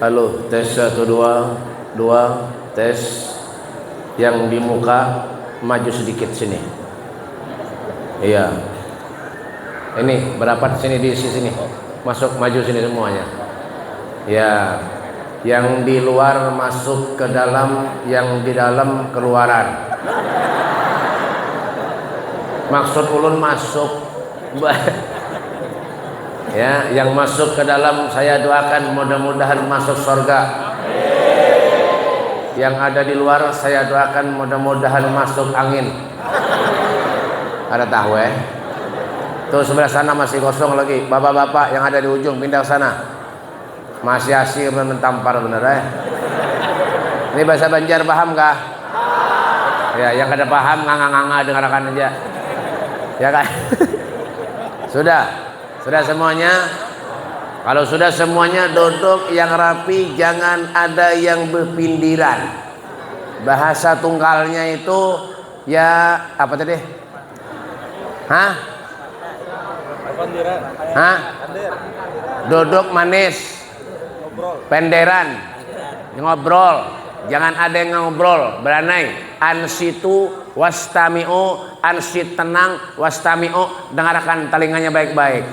Halo, tes 1 2 2 tes. Yang di muka maju sedikit sini. Iya. Ini berapat sini di sini. Masuk maju sini semuanya. Ya. Yang di luar masuk ke dalam, yang di dalam keluaran. Maksud ulun masuk. Ya, yang masuk ke dalam saya doakan mudah-mudahan masuk surga. Yang ada di luar saya doakan mudah-mudahan masuk angin. Ada tahu Tuh sebelah sana masih kosong lagi. Bapak-bapak yang ada di ujung pindah ke sana. Masih asik mentampar bener Ini bahasa Banjar paham kah? Ya, yang kada paham nganga-nganga dengarkan aja. Ya kan? Sudah semuanya. Kalau sudah semuanya duduk yang rapi, jangan ada yang berpindiran. Bahasa tunggalnya itu ya apa tadi? Duduk manis, penderan, ngobrol. Jangan ada yang ngobrol, beranai. Ansitu wastami'u, ansit tenang, wastami'u, dengarkan telinganya baik-baik.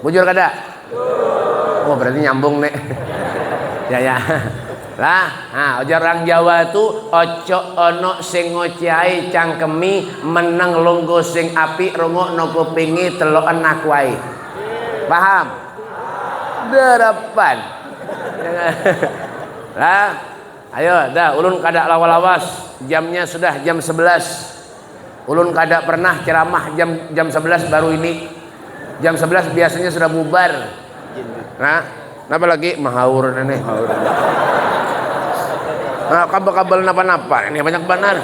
Bujur kada? Oh berarti nyambung nih. Ya. Lah, ujar orang Jawa tuh ojo ono sing ngociai cangkemi meneng lungguh sing api rungok no kupingi telok enak wae. Paham? Derapan. Lah, ayo dah ulun kada lawas-lawas. Jamnya sudah jam 11. Ulun kada pernah ceramah jam 11 baru ini. Jam 11 biasanya sudah bubar. Nah, napa lagi mahaur ini? Nah, kabel-kabel napa-napa ini banyak benar.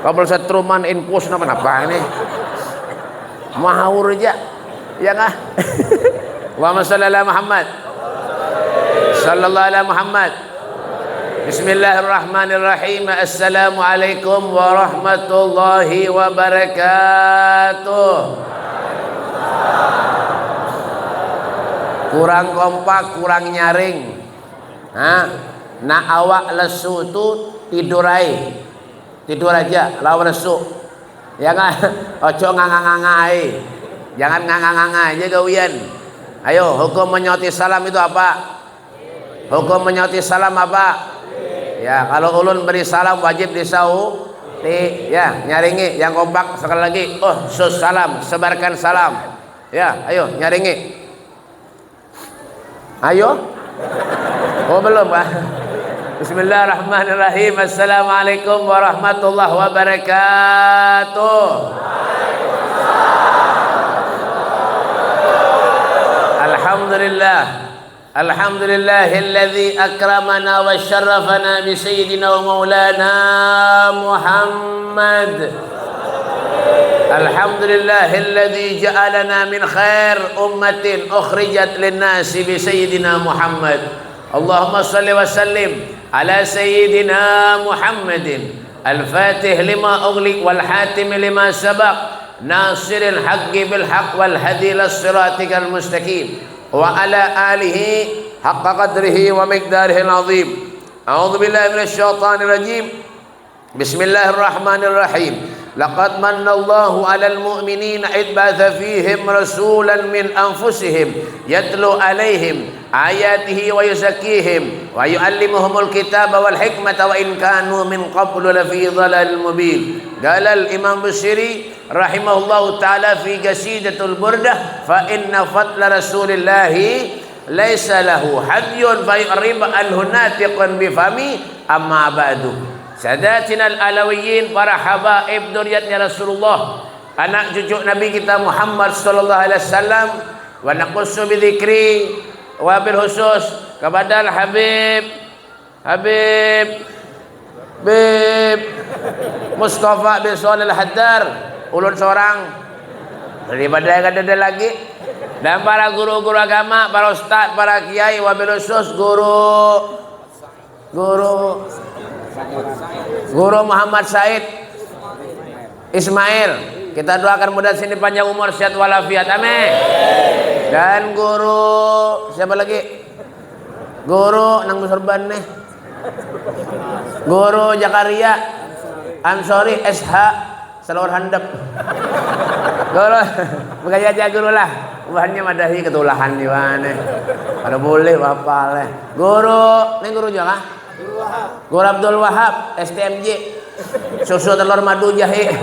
Kabel setruman infus napa-napa ini. Mahaur aja. Ya kah? Wa sallallahu Muhammad. Sallallahu alaihi Muhammad. Bismillahirrahmanirrahim. Assalamualaikum warahmatullahi wabarakatuh. Kurang kompak, kurang nyaring. Nah awak lesu tu tidur aja, lawan lesu. Ya kan? Ojo nganga-ngangai. Jangan nganga-nganga aja gawian. Ayo, hukum menyauti salam itu apa? Hukum menyauti salam apa? Ya, kalau ulun beri salam wajib disauti. Ya, nyaringi yang kompak sekali lagi. Oh, salam, sebarkan salam. Ya, ayo nyaringi. Ayo. Oh belum Pak. Bismillahirrahmanirrahim. Assalamualaikum warahmatullahi wabarakatuh. Alhamdulillah. Alhamdulillahilladzi akramana wa syarrafana bi sayyidina wa maulana Muhammad. Alhamdulillahilladzi ja'alana min khair ummatin ukhrijat lin-nasi bi sayyidina Muhammad. Allahumma shalli wa sallim ala sayyidina Muhammadin al-fatih lima ughliq wal hatim lima sabaq nasiril haqqi bil haqq wal hadi lis siratikal mustaqim wa ala alihi haqqa qadrihi wa miqdarihi al-azim. A'udzu billahi minasy syaithanir rajim. Bismillahirrahmanirrahim. Laqad manallahu 'alal mu'minina id ba'atha fihim rasulan min anfusihim yatlu 'alaihim ayatihi wa yuzakkihim wa yu'allimuhumul kitaba wal hikmata wa in kanu min qablu lafi dhalalin mubin. Qala al-Imam Busiri rahimahullahu ta'ala fi qasidatul burdah fa inna fadla rasulillahi laisa lahu hadyun fa yu'rib anhu natiqan bi fami amma ba'du. Sadatina al-alawiyyin, para habaib dzurriyyatnya Rasulullah, anak cucu Nabi kita Muhammad sallallahu alaihi wasallam, wa naqussu bi dzikri wa bil khusus kepada al-habib Mustafa bin Shalih al-Haddar, ulun seorang daripada yang ada lagi, dan para guru-guru agama, para ustaz, para kiai, wa bil khusus Guru Muhammad Said Ismail, kita doakan mudah sini panjang umur, sehat walafiat, amin. Dan guru siapa lagi? Guru nang Sorban nih. Guru Jakaria Ansori SH Salawar Handap. Guru begaya aja guru lah. Bahannya madahi ketulahan di mana. Kalau boleh bapak leh. Guru nih guru juga. Guru Abdul Wahab STMJ susu telur madu jahe.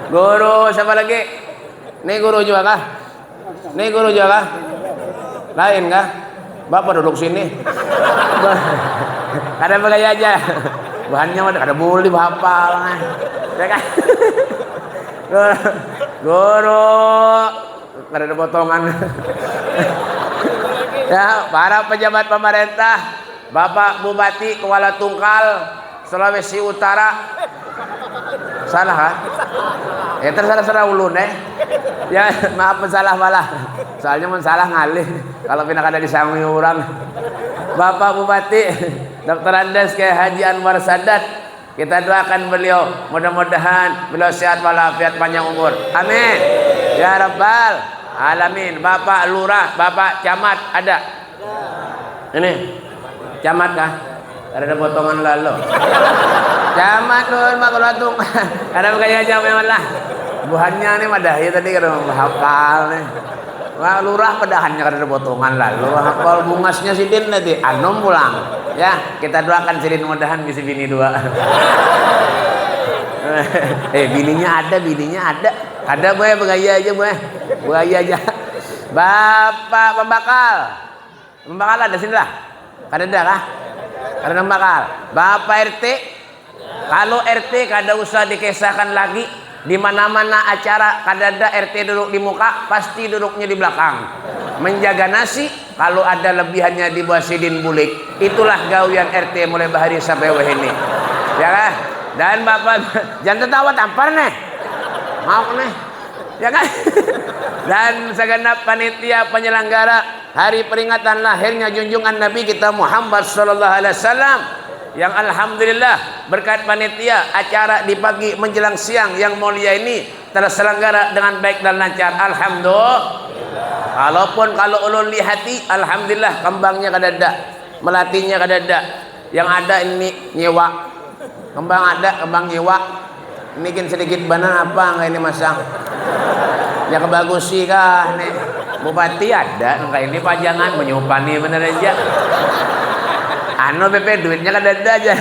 Guru siapa lagi? Nih guru juga kah? Nih guru juga kah? Lain kah? Bapak duduk sini. Ada begaya aja. Bahannya mah ada boleh bapak lah. Ya kan? Guru ada potongan. Ya, para pejabat pemerintah, Bapak Bupati Kuala Tungkal, Sulawesi Utara. Salah kan? Ya terserah ulun ya maaf salah malah. Soalnya salah ngalih. Kalau pindah kada disangui orang. Bapak Bupati Dr. Andes Kyai Haji Anwar Sadat, kita doakan beliau mudah-mudahan beliau sehat walafiat panjang umur. Amin. Ya Rabbal Alamin. Bapak Lurah, Bapak Camat ada? Ini Camat kah? Ada potongan lalu. Camat nun makulatung. Ada kaya jam lah. Buhannya nih madahi tadi kada hafal nih. Wah, lurah pedahannya kada potongan lalu. Hafal bungasnya sidin nanti anom pulang. Ya, kita doakan sidin mudahan bisa bini dua. Bininya ada. Ada boy begaya aja boy. Begaya aja. Bapak Pembakal. Pembakal ada sini lah. Kada ada kah? Kada bakal. Bapak RT. Kalau RT kada usah dikisahkan lagi. Di mana-mana acara kada ada RT duduk di muka, pasti duduknya di belakang. Menjaga nasi, kalau ada lebihannya di bawah sidin bulik. Itulah gawian RT mulai bahari sampai wahini. Ya kan? Dan Bapak jangan tertawa tampar nih. Mau nih. Ya kan? Dan segenap panitia penyelenggara hari peringatan lahirnya junjungan Nabi kita Muhammad sallallahu alaihi wasallam, yang alhamdulillah berkat panitia acara di pagi menjelang siang yang mulia ini terselenggara dengan baik dan lancar. Alhamdulillah. Kalau ulun lihati, alhamdulillah kembangnya kada ada, melatinya kada ada. Yang ada ini nyewa. Kembang ada, kembang nyewa. Mungkin sedikit banan apa enggak ini masang. Ya kebagus sih kah nih. Bupati ada, enggak ini pajangan menyupani bener aja. BP duitnya kan ada aja.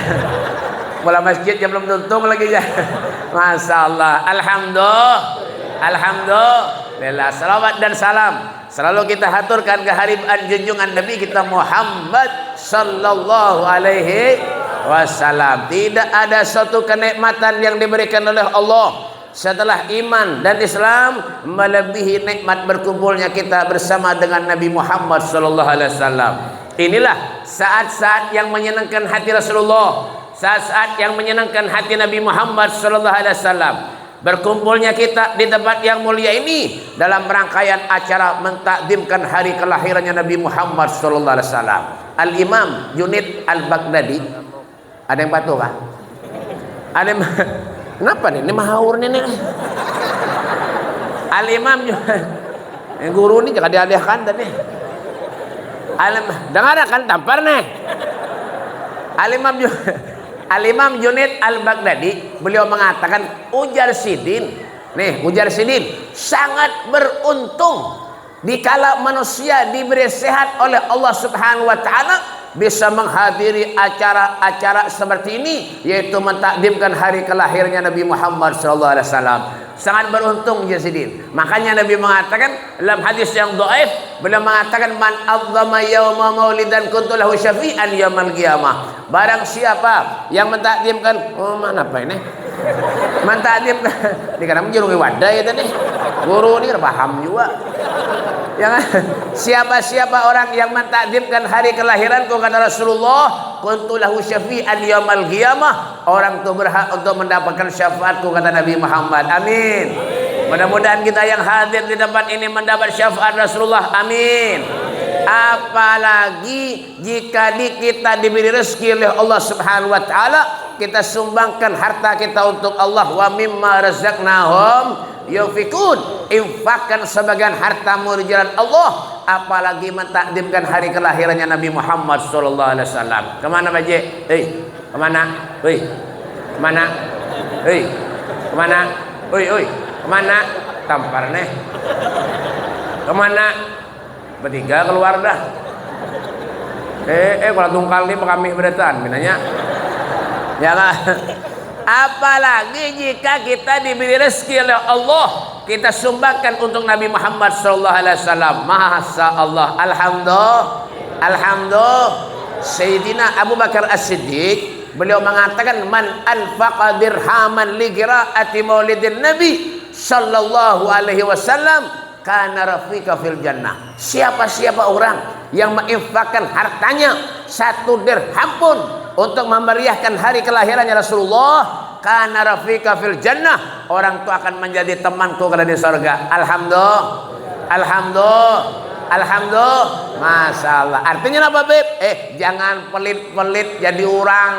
Bola masjid yang belum tutup lagi ya. Masya Allah. Alhamdulillah. Salawat dan salam selalu kita haturkan kehadiran junjungan Nabi kita Muhammad sallallahu alaihi wasallam. Tidak ada suatu kenikmatan yang diberikan oleh Allah setelah iman dan Islam melebihi nikmat berkumpulnya kita bersama dengan Nabi Muhammad sallallahu alaihi wasallam. Inilah saat-saat yang menyenangkan hati Rasulullah, saat-saat yang menyenangkan hati Nabi Muhammad sallallahu alaihi wasallam. Berkumpulnya kita di tempat yang mulia ini dalam rangkaian acara mentakdimkan hari kelahirannya Nabi Muhammad sallallahu alaihi wasallam. Al-Imam Junaid Al-Baghdadi. Ada yang patuh kah? Ada yang kenapa nih? Ini mahaur nih. Al-Imam guru ini jangan dialihkan tadi. Dengar kan tampar nih. Al-Imam Junaid Al-Baghdadi beliau mengatakan ujar Sidin sangat beruntung dikala manusia diberi sehat oleh Allah Subhanahu wa taala bisa menghadiri acara-acara seperti ini, yaitu mentakdimkan hari kelahirnya Nabi Muhammad sallallahu alaihi wasallam. Sangat beruntung Yazidin. Makanya Nabi mengatakan dalam hadis yang dhaif, beliau mengatakan man azzama yauma maulidan kuntu lahu syafi'an yaumal qiyamah. Barang siapa yang mentakdimkan mana apa ini? Mentakdimkan dikira menjurungi wadah ya tadi. Guru ini paham juga. Ya kan? Siapa-siapa orang yang mentakdimkan hari kelahiranku kata Rasulullah, kuntu lahu syafi'an yaumal qiyamah, orang itu berhak untuk mendapatkan syafaatku kata Nabi Muhammad. Amin. Mudah-mudahan kita yang hadir di tempat ini mendapat syafaat Rasulullah. Amin. Apalagi jika kita diberi rezeki oleh Allah Subhanahu wa taala, kita sumbangkan harta kita untuk Allah. Wa mimma razaqnahum yufikun, infakkan sebagian hartamu di jalan Allah apalagi mentakdimkan hari kelahirannya Nabi Muhammad sallallahu alaihi wasallam. Kemana Pak Haji? Kemana? Kemana? Kemana? Kemana? Tampar nih. Kemana? Bertiga keluar dah. Kalau tungkal nih kami beretan minanya. Ya kan? Apalagi jika kita diberi rezeki oleh Allah, kita sumbangkan untuk Nabi Muhammad sallallahu alaihi wasallam. Masya Allah. Alhamdulillah. Sayyidina Abu Bakar As-Siddiq, beliau mengatakan, man anfaqa dirhaman li qiraati maulidin Nabi sallallahu alaihi wasallam kana rafiqa fil jannah. Siapa orang yang menginfakkan hartanya 1 dirham pun untuk memeriahkan hari kelahirannya Rasulullah, kana rafiqa fil jannah, orang itu akan menjadi temanku kalau di surga. Alhamdulillah. Masalah. Artinya apa, Beb? Jangan pelit-pelit jadi orang.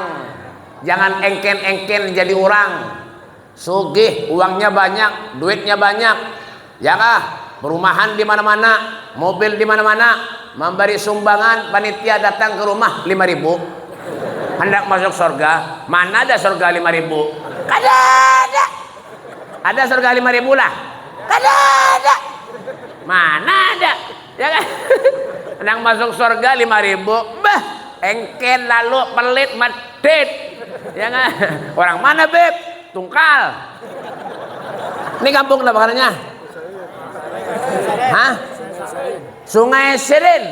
Jangan engken-engken jadi orang. Sugih, uangnya banyak, duitnya banyak. Ya kah? Perumahan di mana-mana, mobil di mana-mana, memberi sumbangan, panitia datang ke rumah 5.000. Hendak masuk surga. Mana ada surga 5.000? Kada ada. Ada surga 5.000 lah. Kada ada. Mana ada? Ya kan? Hendak masuk surga 5.000. Bah, engken lalu pelit medit. Ya kan? Orang mana, Beb? Tungkal. Ini kampung apa bakarnya? Hah? Sungai Sirin.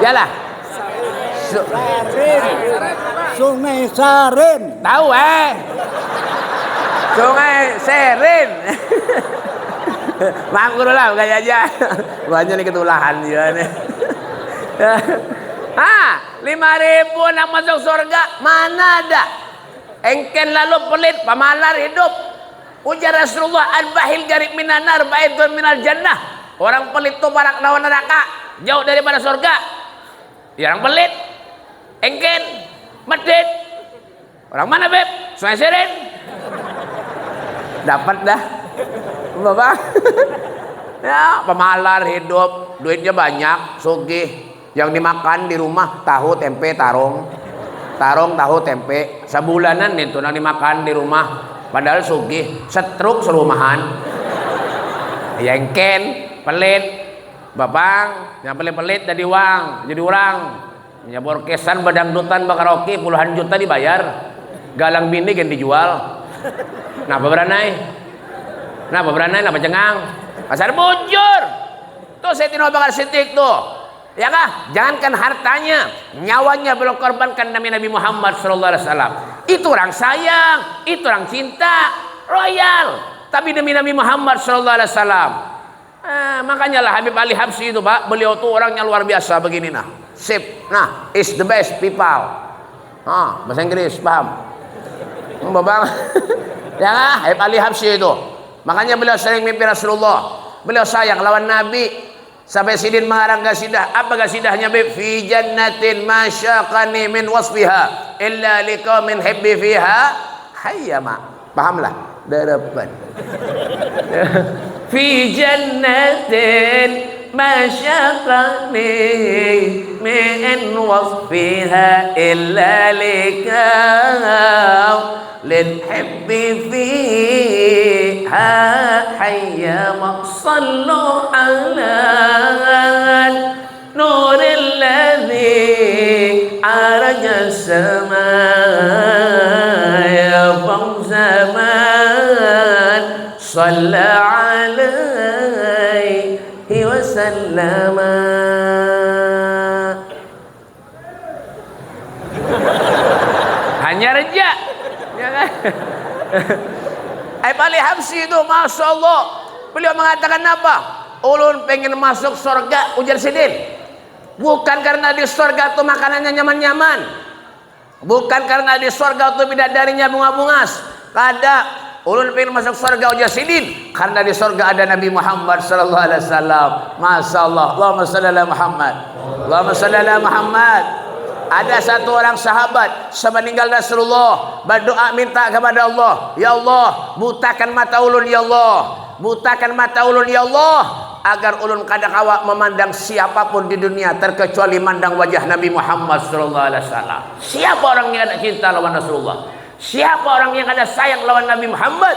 Yalah. Sungai Sarin. Tahu Sungai Sirin. Mangkur lah bukan aja. Banyak nih ketulahan juga nih. 5.000 nak masuk surga, mana ada? Engken lalu pelit, pamalar hidup. Ujar Rasulullah, al-bahil garib minan nar, baitun minal jannah. Orang pelit itu barak lawan neraka, jauh daripada surga. Orang pelit, engken, medit. Orang mana, Beb? Sungai Sirin. Dapat dah. Bapak. Ya, pemalar hidup, duitnya banyak, sugih. Yang dimakan di rumah tahu, tempe, tarong, tahu, tempe. Sebulanan itu yang dimakan di rumah. Padahal sugih, setruk serumahan. Yengken, pelit. Bapak, yang pelit-pelit jadi uang, jadi orang. Ya orkesan badangdutan karaoke puluhan juta dibayar. Galang bini kan dijual. Napa beranai? Napa cengang? Pasar bujur. Tuh Sayyidina Abu Bakar Siddiq tuh. Ya kah? Jangankan hartanya, nyawanya belum korbankan demi Nabi Muhammad sallallahu alaihi wasallam. Itu orang sayang, itu orang cinta, royal. Tapi demi Nabi Muhammad sallallahu alaihi wasallam. Makanya lah Habib Ali Habsyi itu, Pak, beliau tuh orangnya luar biasa begini nah. Sip. Nah, is the best people. Bahasa Inggris paham? Babang. Ya, Habib Ali Habsyi itu. Makanya beliau sering mimpi Rasulullah. Beliau sayang lawan Nabi. Sampai Sidin mengarang gasidah. Apa gasidahnya, Beb? Fi jannatin masyaqani min wasfiha illa liqaumin hibbi fiha hayyama. Pahamlah? Darapan. Fi jannatin masyaqani min wasfiha illa liqaumin للحب فيها حيما صلوا على النور الذي عرج السماء فوق زمان صلى عليه وسلم. Hanya reja. Habib Ali Habsyi itu Masya Allah, beliau mengatakan apa? Ulun pengen masuk surga, ujar Sidin, bukan karena di surga itu makanannya nyaman-nyaman, bukan karena di surga itu bidadarinya bunga-bungas. Kada, ulun pengen masuk surga, ujar Sidin, karena di surga ada Nabi Muhammad sallallahu alaihi wasallam. Masya Allah. Allahumma shalli ala Muhammad. Allahumma shalli ala Muhammad. Ada satu orang sahabat semeninggal Rasulullah berdoa minta kepada Allah, ya Allah, butakan mata ulun ya Allah, butakan mata ulun ya Allah, agar ulun kada kawa memandang siapapun di dunia terkecuali mandang wajah Nabi Muhammad sallallahu alaihi wasallam. Siapa orang yang ada cinta lawan Rasulullah? Siapa orang yang ada sayang lawan Nabi Muhammad?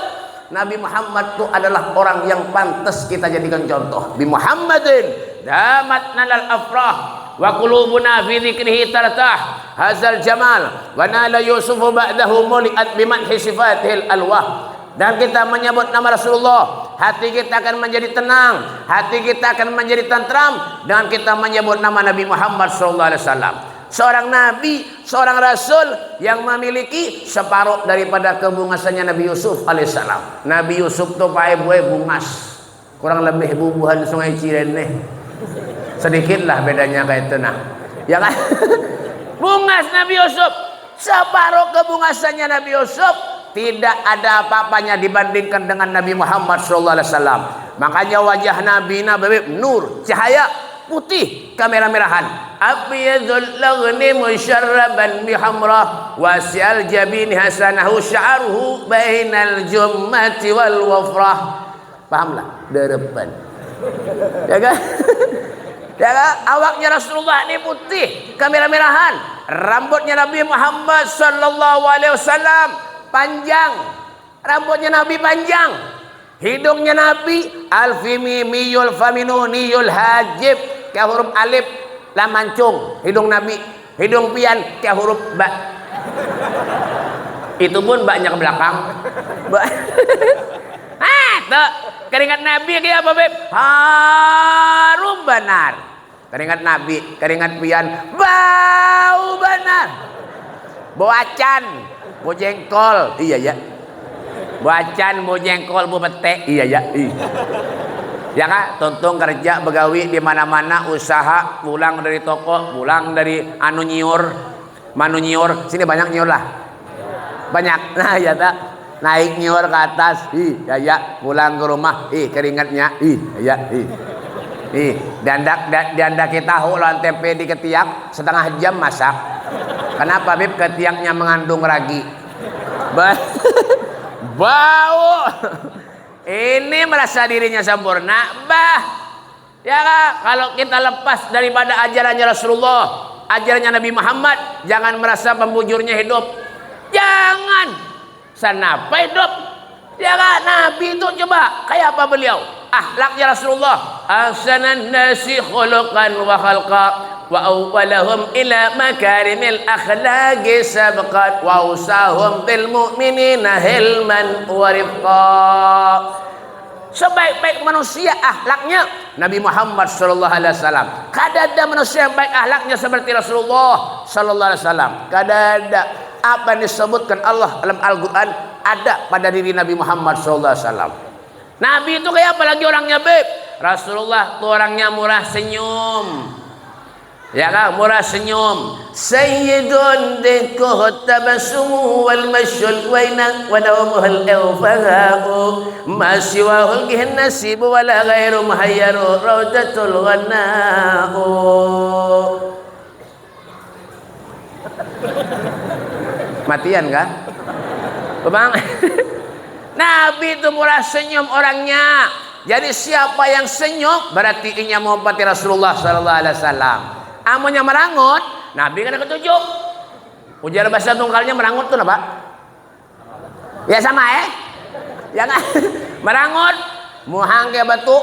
Nabi Muhammad itu adalah orang yang pantas kita jadikan contoh. Bi Muhammadin damat nalal afrah wa qulubuna fi dzikrihi tartah hazal jamal wa nala yusufu ba'dahu muliat bimadhi sifatihil alwah. Dan kita menyebut nama Rasulullah, hati kita akan menjadi tenang, hati kita akan menjadi tentram dengan kita menyebut nama Nabi Muhammad sallallahu alaihi wasallam. Seorang nabi, seorang rasul yang memiliki separuh daripada kebungasannya Nabi Yusuf alaihissalam. Nabi Yusuf tuh pakai buah bungas, kurang lebih bubuhan Sungai Cirene. Sedikitlah bedanya kayak itu nah. Ya kan? Bungas Nabi Yusuf, separuh kebungasannya Nabi Yusuf. Tidak ada apa-apanya dibandingkan dengan Nabi Muhammad SAW. Makanya wajah Nabi nur, cahaya putih kemerah-merahan. Abyadul laghni musyarraban bihamrah wasial jabini hasanahu sya'ruhu bainal jummati wal wafrah. Pahamlah? Derepan. Ya kan? Ya kan? Awaknya Rasulullah ini putih kemerah-merahan. Rambutnya Nabi Muhammad SAW panjang, rambutnya Nabi panjang, hidungnya Nabi alfimi miyul faminu niyul hajib kayak huruf alif lam mancung, hidung Nabi, hidung pian kayak huruf ba. Itu pun baknya ke belakang. Tuh keringat Nabi kayak apa beb? Harum benar. Keringat Nabi, keringat pian bau benar. Bau acan. Mau jengkol, iya ya. Bacan mau jengkol, mau petek, iya ya. Ya kan, tuntung kerja begawi di mana-mana, usaha, pulang dari toko, pulang dari anu nyiur, manu nyiur, sini banyak nyiur lah, banyak. Nah ya tak, naik nyiur ke atas, ya ya, pulang ke rumah, keringatnya, ya, dandak kita tahu lawan tempe di ketiak setengah jam masak. Kenapa bib? Ketiaknya mengandung ragi. Bau. Ini merasa dirinya sempurna, ya kan? Kalau kita lepas daripada ajarannya Rasulullah, ajarannya Nabi Muhammad, jangan merasa pembujurnya hidup. Jangan. Sanapa hidup? Ya kan? Nabi itu coba kayak apa beliau? Akhlaknya Rasulullah. Ahsanan nasi khuluqan wa khalqa wa awwalahum ila makarimil akhlaqi sabqat wa usahum bil mu'minina hilman wa rifqa. Sebaik-baik manusia akhlaknya Nabi Muhammad sallallahu alaihi wasallam. Kada ada manusia yang baik akhlaknya seperti Rasulullah sallallahu alaihi wasallam. Kada ada. Apa yang disebutkan Allah dalam Al-Qur'an ada pada diri Nabi Muhammad sallallahu alaihi wasallam. Nabi itu kayak apalagi orangnya beb? Rasulullah itu orangnya murah senyum. Ya kan, murah senyum. Sayyidun dikuh tabassumu wal masyul waina wa nawmuhul awfaha'u ma siwahul gihin nasibu wala ghairu muhayyaru rawdatul ghana'u. Matian kan? Bang. Nabi itu murah senyum orangnya. Jadi siapa yang senyum berarti inya menghormati Rasulullah sallallahu alaihi wasallam. Amunnya merangut, Nabi kan ketujuh. Ujar bahasa tunggalnya merangut tuh apa? Ya sama ya kan? Merangut, muhang ke batu.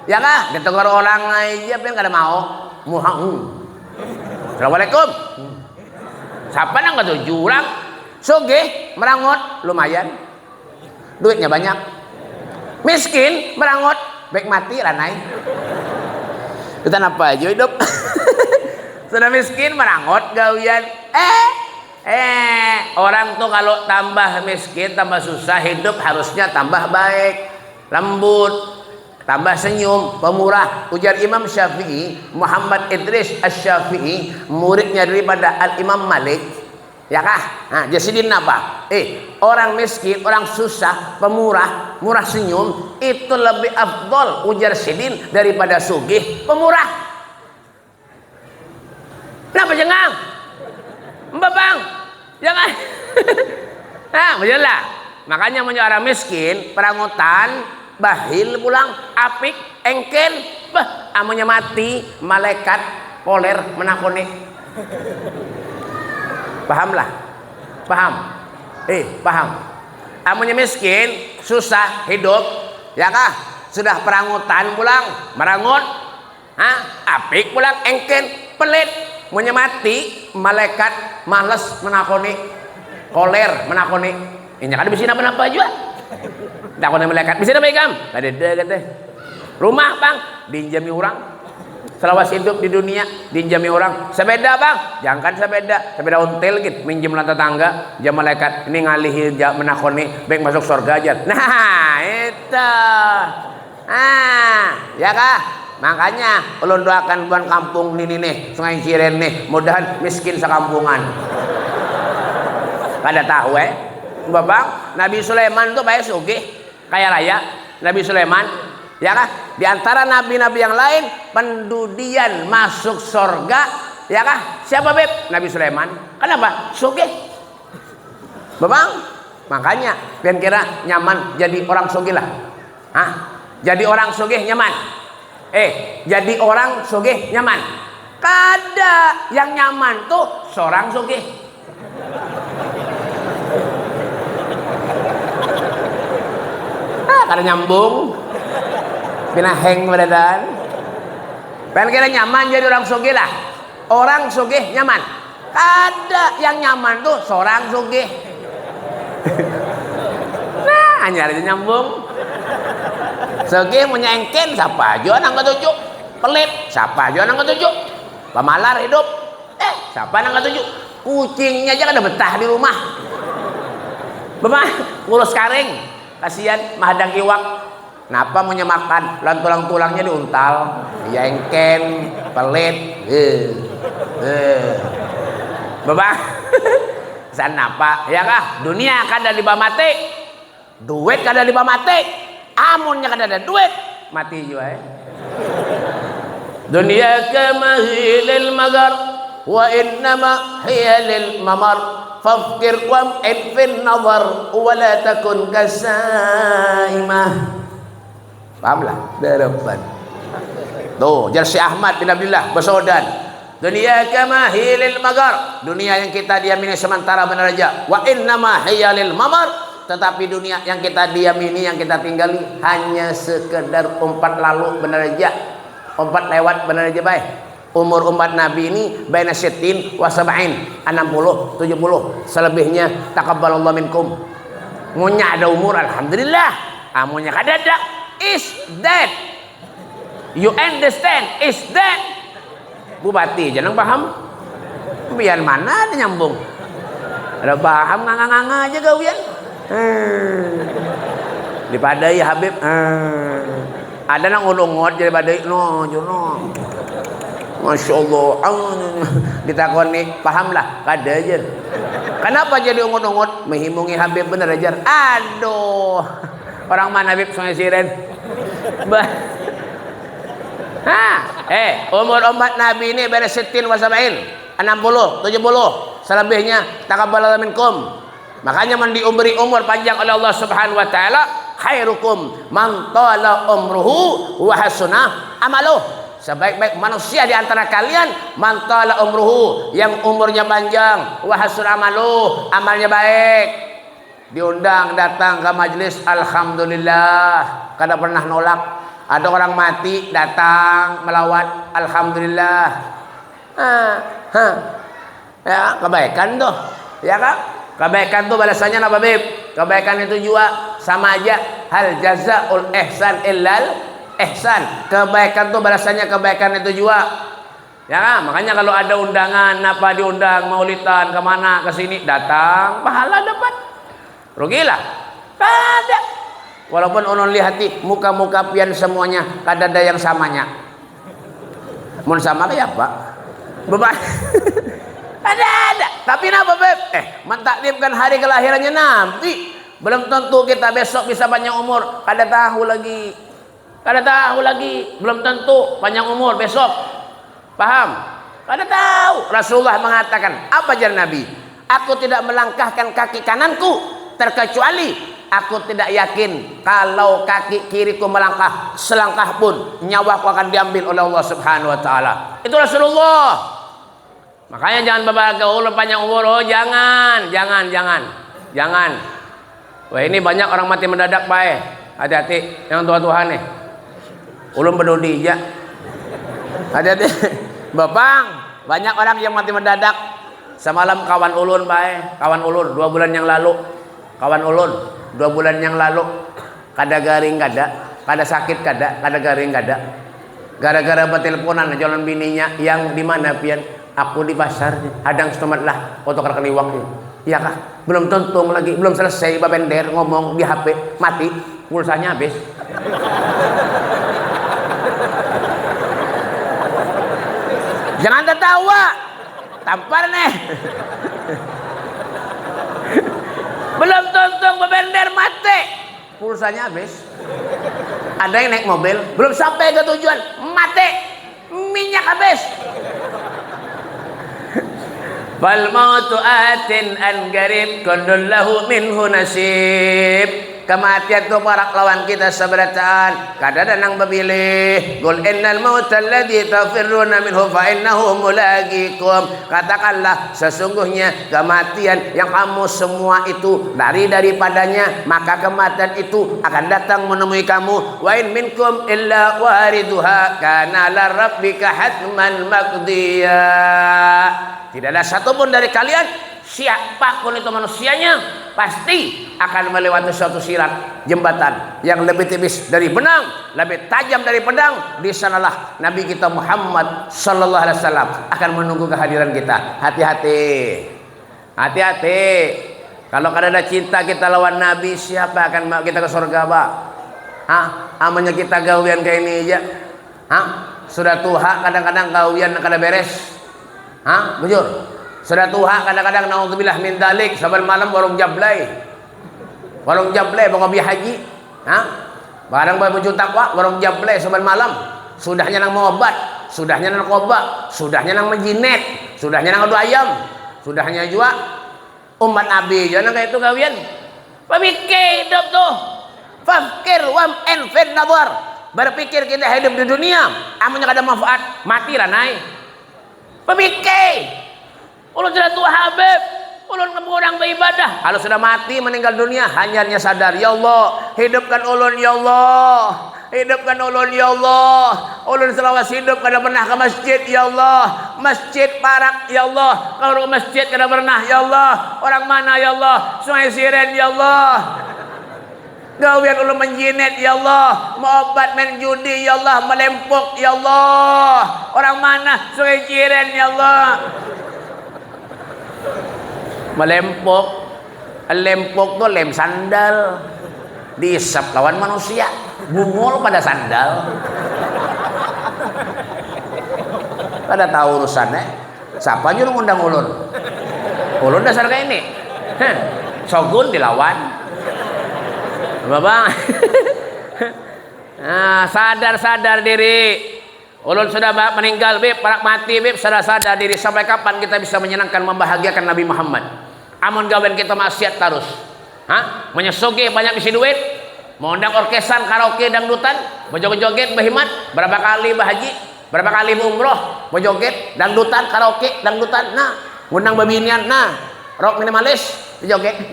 Ya kan? Ditegur orang aja pengen kada mau. Muhang. Assalamualaikum. Siapa nang ketujuh orang? Sugih merangut lumayan. Duitnya banyak. Miskin merangut baik mati ranai. Kita apa aja hidup. Sudah miskin merangut gawian. Orang tuh kalau tambah miskin tambah susah hidup harusnya tambah baik, lembut, tambah senyum, pemurah. Ujar Imam Syafi'i, Muhammad Idris Asy-Syafi'i, muridnya daripada Al-Imam Malik. Ya kah? Nah, jadi apa? Orang miskin, orang susah, pemurah, murah senyum itu lebih afdol ujar sidin daripada sugih, pemurah. Kenapa jangan? Mbak bang, jangan. Nah, betul lah. Makanya orang miskin, perangutan, bahil pulang, apik, engken, bah, amunnya mati, malaikat, koler, menakoni. Paham lah? Paham? Paham. Amunnya miskin, susah hidup, ya kah? Sudah perangutan pulang, merangut, apik pulang, engken, pelit. Amunnya mati, malaikat, males menakoni, koler, menakoni. Ini kan bisa apa-apa juga. Takut malaikat bisa apa ikam? Ada kata. Rumah bang dinjami orang. Selawas hidup di dunia dinjami orang. Sepeda bang, jangan sepeda ontel gitu. Minjem lantai tangga, jam malaikat ini ngalihi menakoni, baik masuk surga aja. Nah itu, ya kah? Makanya ulun doakan buan kampung ini nih, Sungai Ciren nih, mudahan miskin sekampungan. Kada tahu Bapak, Nabi Sulaiman tuh baik sugih, kaya raya. Nabi Sulaiman, ya kan? Di antara nabi-nabi yang lain, pendudian masuk surga, ya kan? Siapa beb? Nabi Sulaiman. Kenapa? Sugih. Bapak, makanya pian kira nyaman jadi orang sugih lah. Jadi orang sugih nyaman. Jadi orang sugih nyaman. Kada yang nyaman tuh seorang sugih. Kada nyambung, pina heng badan. Pengen kira nyaman jadi orang sugih lah. Orang sugih nyaman. Kada yang nyaman tuh seorang sugih. Nah, nyari nyambung. Sugih punya engken, siapa aja nang ketujuh. Pelit, siapa aja nang ketujuh. Pemalar hidup, siapa nang ketujuh. Kucingnya aja kada betah di rumah. Bapak, ngurus karing. Kasihan mahadang iwak. Kenapa mau makan? Tulang-tulangnya diuntal. Ya engken, pelit. Bapak, sana apa? Ya kah? Dunia kada liba mati. Duit kada liba mati. Amunnya kada ada duit, mati juga Dunia kamahilil magar wa innama hiya lil mamar. Fafkir wam'id fin nazar wa la takun kasaimah. Paham lah? Darapan. Tuh, jar si Ahmad bin Abdullah Basodan. Dunia kama hilil magar. Dunia yang kita diamini sementara benar aja. Wa innama hiya lil mamar. Tetapi dunia yang kita diamini, yang kita tinggali hanya sekedar umpat lalu benar aja. Umpat lewat benar aja baik. Umur umat Nabi ini baina sittin wa sab'in, 60, 70. Selebihnya taqabbalallahu minkum. Munya ada umur alhamdulillah. Amunya kada ada is dead. You understand? Is dead. Bupati jangan paham. Biar mana ada nyambung. Ada paham nganga-nganga aja gawian. Dipadai Habib. Ada nang ulungot jadi badai no jono. Masya Allah, ditakoni paham lah, kada aja. Kenapa jadi ungut-ungut? Menghimungi Habib bener aja. Aduh, orang mana Habib Sungai Ciren? Umur umat Nabi ini beres sittin wa sab'in, 60, 70. Selebihnya taqabbalallahu minkum. Makanya diberi umur panjang oleh Allah Subhanahu wa taala, khairukum man tala umruhu wa hasuna amaluh. Sebaik-baik manusia di antara kalian mantala umruhu, yang umurnya panjang, wa hasun amaluh, amalnya baik. Diundang datang ke majelis, alhamdulillah, kada pernah nolak. Ada orang mati datang melawat, alhamdulillah. Ya, kebaikan tuh. Ya kan? Kebaikan tuh balasannya apa, Beb? Kebaikan itu juga sama aja, hal jazaul ihsan illal ihsan. Kebaikan tuh balasannya kebaikan itu juga. Ya kan? Makanya kalau ada undangan, apa diundang maulidan kemana, kesini datang, pahala dapat. Rugilah? Kada. Walaupun onon lihati muka-muka pian semuanya, kada ada yang samanya. Mun sama kayak apa? Beban. Ada. Tapi kenapa Beb? Mentakdirkan hari kelahirannya nanti. Belum tentu kita besok bisa panjang umur. Kada tahu lagi. Belum tentu panjang umur besok. Paham? Kada tahu. Rasulullah mengatakan, apa jar Nabi? Aku tidak melangkahkan kaki kananku terkecuali Aku tidak yakin kalau kaki kiriku melangkah selangkah pun nyawaku akan diambil oleh Allah Subhanahu wa taala. Itu Rasulullah. Makanya jangan berbahagia ulun panjang umur. Oh, jangan. Wah, ini banyak orang mati mendadak, Pak. Hati-hati yang tua-tua nih. Ulun peduli ya. Hati-hati. Bapang, banyak orang yang mati mendadak. Semalam kawan ulun, Pak. Kawan ulun 2 bulan yang lalu. Kawan ulun 2 bulan yang lalu kada garing kada, kada sakit kada, kada garing kada. Gara-gara berteleponan jalan bininya yang di mana pian? Aku di pasar, hadang stomat lah, otok keliwak. Iya kah? Belum tuntung lagi, belum selesai babender ngomong di HP, mati, pulsanya habis. Jangan tertawa, tampar nih. Belum tuntung babender mati, pulsanya habis. Ada yang naik mobil, belum sampai ke tujuan, mati, minyak habis. Fal mautu atin an garib kullun lahu minhu nasib. Kematian itu parak lawan kita seberataan. Kada danang babilih. Qul innal mauta alladzi tafirruna minhu fa innahu mulaqikum. Katakanlah sesungguhnya kematian yang kamu semua itu lari daripadanya, maka kematian itu akan datang menemui kamu. Wa in minkum illa wariduha kana la rabbika hatman maqdiya. Tidak ada satupun dari kalian, siapapun itu manusianya, pasti akan melewati suatu sirat jembatan yang lebih tipis dari benang, lebih tajam dari pedang. Di sanalah Nabi kita Muhammad sallallahu alaihi wasallam akan menunggu kehadiran kita. Hati-hati, hati-hati. Kalau kada ada cinta kita lawan Nabi, siapa akan bawa kita ke surga, Pak? Hah? Amanya kita gawian kayak ini aja. Hah? Sudah tuha kadang-kadang gawian kada beres. Hah? Bujur. Sudah tuha kadang-kadang naudzubillah min dalik, saban malam warung jablay. Warung jablay bawa biaya haji. Hah? Barang bae muncul takwa warung jablay saban malam. Sudahnya nang obat, sudahnya nang narkoba, sudahnya nang menjinet, sudahnya nang adu ayam, sudahnya juga umat Nabi jangan kayak itu kawian. Pemikir hidup tuh. Fakir wam enfin nadhar. Berpikir kita hidup di dunia, amunnya kada manfaat, mati ranai. Pemikir, ulun sudah tua Habib, ulun kurang beribadah. Kalau sudah mati meninggal dunia, hanya sadar, ya Allah, hidupkan ulun, ya Allah, hidupkan ulun, ya Allah. Ulun selawas hidup kada pernah ke masjid, ya Allah. Masjid parak, ya Allah. Kalau ke masjid kada pernah, ya Allah. Orang mana, ya Allah? Sungai Siren, ya Allah. Gawian ulun menjinet, ya Allah. Mau obat main judi, ya Allah. Melempok, ya Allah. Orang mana? Sungai Ciren, ya Allah. Melempok. Lempok tuh lem sandal. Diisap lawan manusia. Bungul pada sandal. Pada tahu urusannya. Siapa nyuruh ngundang ulun? Ulun dasar kayak ini. Sogun dilawan. Bapak, nah, sadar diri. Ulun sudah meninggal, bib, parak mati, bib, sadar diri. Sampai kapan kita bisa menyenangkan, membahagiakan Nabi Muhammad? Amun gawen kita maksiat terus, hah? Menyesugi banyak isi duit, mau undang orkesan, karaoke, dangdutan, berjoget-joget, berhimat, berapa kali bahaji, berapa kali umroh, berjoget, dangdutan, karaoke, dangdutan, nah, undang babinian, nah, rock minimalis. Joget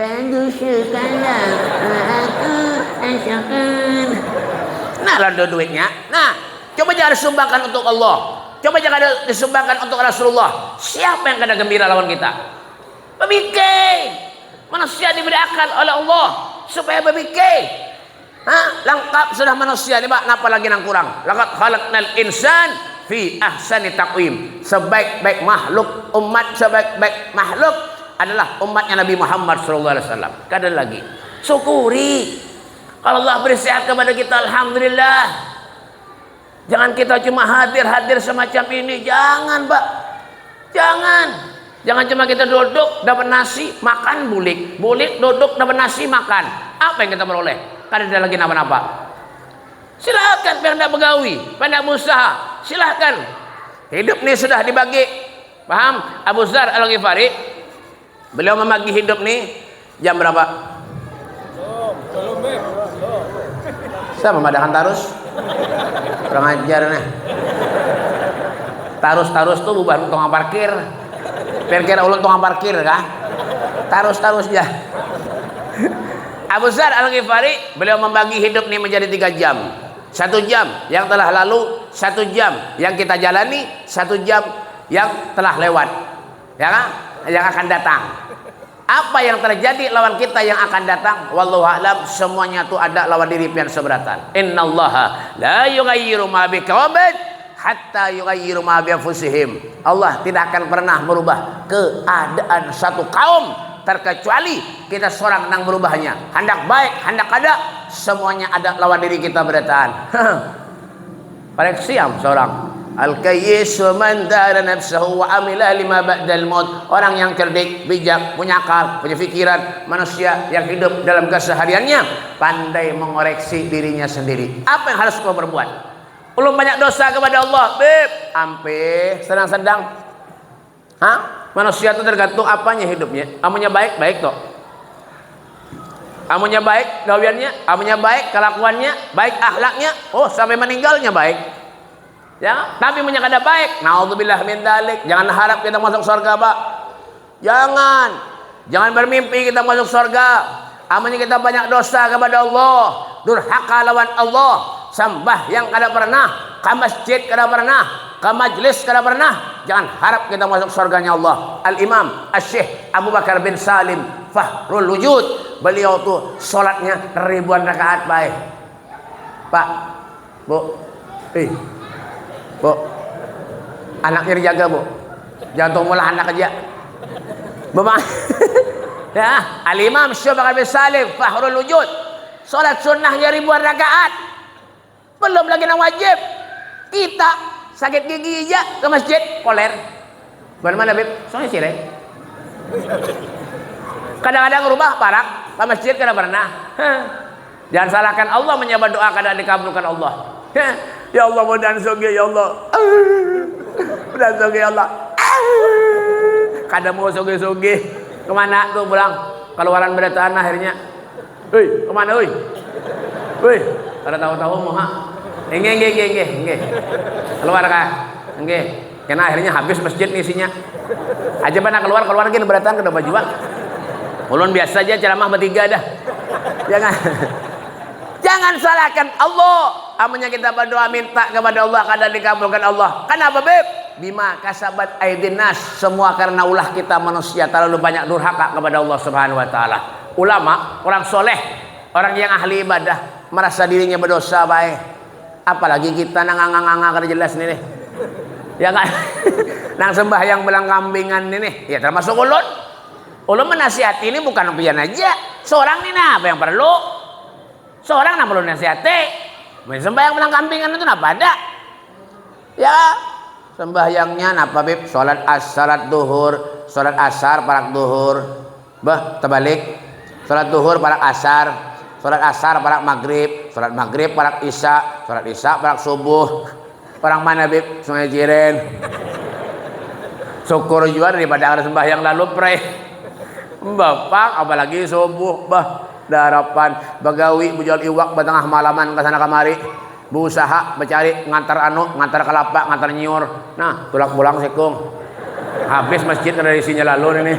nah lalu duitnya. Nah, coba jangan disumbangkan untuk Allah, coba jangan disumbangkan untuk Rasulullah. Siapa yang kada gembira lawan kita? Pemikir. Manusia diberi akal oleh Allah supaya berpikir. Lengkap sudah manusia ini, Pak. Napa lagi nang kurang? Laqad khalaqnal insan fi ahsani taqwim. Sebaik-baik makhluk, umat sebaik-baik makhluk adalah umatnya Nabi Muhammad SAW. Kada lagi. Syukuri. Kalau Allah beri sehat kepada kita, alhamdulillah. Jangan kita cuma hadir semacam ini. Jangan, Pak. Jangan cuma kita duduk dapat nasi, makan bulik duduk dapat nasi, makan. Apa yang kita peroleh? Kada ada lagi napa-napa. Silakan pendak begawi, pendak berusaha. Silakan. Hidup ini sudah dibagi. Paham? Abu Dzar Al-Ghifari, beliau membagi hidup nih jam berapa? Sama madahan tarus. Kurang ajar nih. Tarus tuh bukan tukang parkir. Kira-kira ulun tukang parkir kah? Tarus ya. Abu Dzar Al-Ghifari, beliau membagi hidup ini menjadi 3 jam. 1 jam yang telah lalu, 1 jam yang kita jalani, 1 jam yang telah lewat. Ya kan? Yang akan datang. Apa yang terjadi lawan kita yang akan datang, wallahu a'lam, semuanya itu ada lawan diri pian seberatan. Innallaha la yughayyiru ma biqaumin hatta yughayyiru ma bi anfusihim. Allah tidak akan pernah merubah keadaan satu kaum terkecuali kita seorang yang merubahnya. Hendak baik, hendak ada, semuanya ada lawan diri kita berdataan. Paling siam seorang al-kayyisu man dara nafsahu wa amila lima ba'dal maut. Orang yang cerdik, bijak, punya akal, punya pikiran, manusia yang hidup dalam kesehariannya pandai mengoreksi dirinya sendiri. Apa yang harus kau berbuat? Belum banyak dosa kepada Allah, beb. Ampe sedang-sedang. Hah? Manusia itu tergantung apanya hidupnya. Amunya baik, baik toh. Amunya baik gawiannya, amunya baik kelakuannya, baik akhlaknya, oh sampai meninggalnya baik. Ya, tapi punya kada baik, naudzubillah min dzalik. Jangan harap kita masuk surga, Pak. Jangan bermimpi kita masuk surga. Amanya kita banyak dosa kepada Allah, durhaka lawan Allah, sembah yang kada pernah, ke masjid kada pernah, ke majlis kada pernah. Jangan harap kita masuk surganya Allah. Al-Imam Asy-Syaikh Abu Bakar bin Salim Fahrul Wujud, beliau tuh sholatnya ribuan rakaat, baik. Pak, Bu, Bu, anaknya dijaga, Bu. Jangan tunggu mulah anak aja. Bapak. Ya, Al-Imam Syekh Bakar bin Salim Fahrul Wujud, salat sunnahnya ribuan rakaat. Belum lagi yang wajib. Kita sakit gigi aja ke masjid koler. Bagaimana, Beb? Soalnya sireh. Kadang-kadang rubah parak ke masjid kada pernah. Jangan salahkan Allah, menyebut doa kada dikabulkan Allah. Ya Allah, mudah soge ya Allah. Mudah soge ya Allah. Kada mau soge-soge. Kemana tuh pulang? Keluaran berdataan akhirnya. Hei, kemana hei? Hei, kada tahu-tahu mau ha. Nggih. Keluar kah? Nggih. Karena akhirnya habis masjid ngisinya. Aja bana keluar gini berdataan kada baju. Ulun biasa aja ceramah bertiga dah. Jangan salahkan Allah. Amanya kita berdoa minta kepada Allah kada dikabulkan Allah. Kenapa, Beb? Bima kasabat aydin nas, semua karena ulah kita manusia terlalu banyak durhaka kepada Allah Subhanahu wa taala. Ulama, orang soleh, orang yang ahli ibadah merasa dirinya berdosa baik. Apalagi kita nang kada jelas nih. Ya kan? Nang sembahyang belang kambingan ini, ya termasuk ulun. Ulun menasihati ini bukan pian aja. Seorang nih apa yang perlu? Seorang yang perlu nasihati. Sembahyang belang kambingan itu apa ada? Ya, sembahyangnya napa, Bib? Salat duhur, salat asar parak duhur. Bah, terbalik. Salat duhur parak asar, salat asar parak maghrib, salat maghrib parak isya, salat isya parak subuh. Orang mana, Bib? Sungai Jiren. Syukur juga daripada ada sembahyang lalu pre. Bapak apalagi subuh, bah, darapan bagawi bujal iwak batengah malaman ke sana kamari. Berusaha mencari ngantar kelapa, ngantar nyiur. Nah, pulang sekung. Habis masjid dari isinya lalu ini.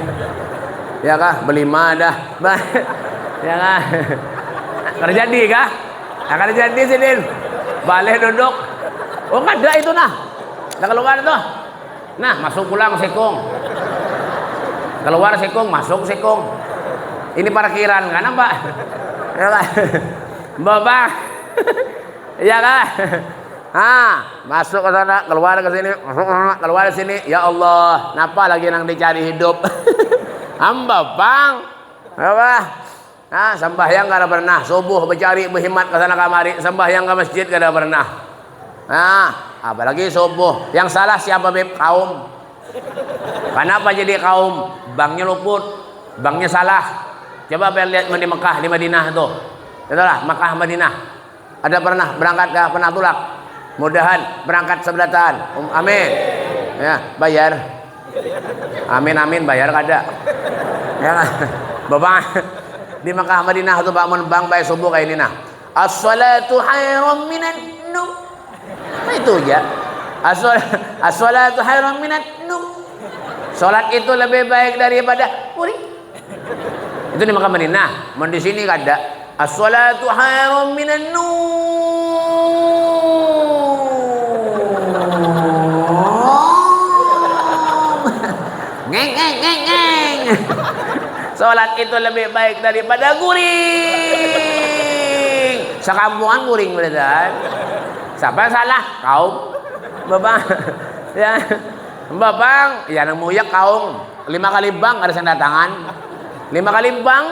Ya kah? Beli dah. Ya kah? Terjadi kah? Akan terjadi sini. Balik duduk. Oh, ada itu nah. Dah keluar tuh. Nah, masuk pulang sekung. Keluar sekung, masuk sekung. Ini parkiran kan, Pak? Ya kah? Bapak. Iya kan? Masuk ke sana, keluar ke sini, masuk ke sana, keluar ke sini. Ya Allah, napa lagi nang dicari hidup? Hamba, Bang. Apa? Sembahyang kada pernah, subuh bercari berhimat ke sana kamari, sembahyang ke masjid kada pernah. Apalagi subuh. Yang salah siapa, Beb? Kaum. Kenapa jadi kaum? Banknya luput, banknya salah. Coba lihat di Mekah, di Madinah tuh. Itulah Mekah Madinah. Ada pernah berangkat ke pernah tulak? Mudahan berangkat sebelatan. Amin. Ya, bayar. Amin bayar kada. Ya, Bapak. di Makkah Madinah tu bangun bang baik subuh kayak ini nah. As-salatu khairum minan num. Itu aja. As-salatu khairum minan num. Salat itu lebih baik daripada kuring. Itu di Makkah Madinah. Mun di sini kada. As-salatu khairum minan ngeng. Salat itu lebih baik daripada guring. Sekampungan guring beneran. Siapa yang salah? Kaum. Babang. Ya. Babang, ya nang muyak kaum. 5 kali bang ada yang datangan. 5 kali bang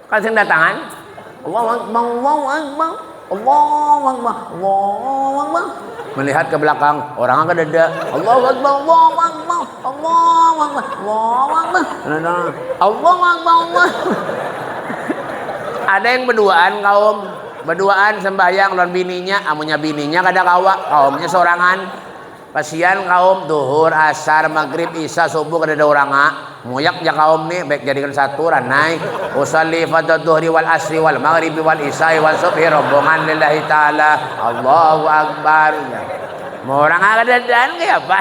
ada yang datangan. Allahu Akbar, Allahu Akbar, Allahu Akbar, Allahu Akbar. Melihat ke belakang, orang angkat dada. Allahu Akbar, Allahu Akbar, Allahu Akbar, Allahu Akbar. Allahu Akbar, Allah. Ada yang berduaan kaum, berduaan sembahyang lawan bininya, amunya bininya kada kawa, kaumnya sorangan. Pasian kaum duhur, asar, maghrib, isya, subuh kada ada orang muyak ya kaum nih baik jadikan satu ranai usalli fardhu dhuhri wal asri wal maghribi wal isya wal subhi rombongan lillahi taala Allahu akbar. Mau orang ada dan kayak apa?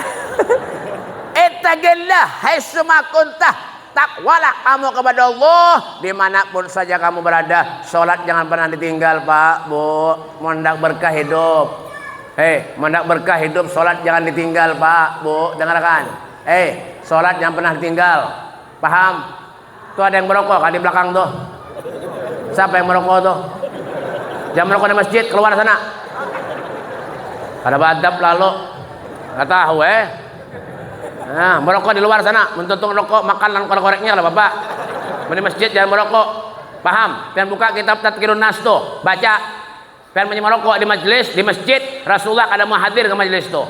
Ittaqillah haitsuma kuntah, takwalah kamu kepada Allah dimanapun saja kamu berada. Salat jangan pernah ditinggal Pak Bu, mondak berkah hidup. Mendak berkah hidup, sholat jangan ditinggal Pak, Bu, dengarkan. Sholat jangan pernah ditinggal. Paham? Tuh ada yang merokok kan di belakang tuh. Siapa yang merokok tuh? Jangan merokok di masjid, keluar sana. Ada badab lalu. Gak tahu Nah, merokok di luar sana, mentutung rokok, makan dan korek-koreknya lah Bapak. Di masjid jangan merokok. Paham? Dan buka kitab Tadhkirun Nas tuh, baca. Pengen merokok di majelis, di masjid, Rasulullah kada mau hadir ke majelis itu.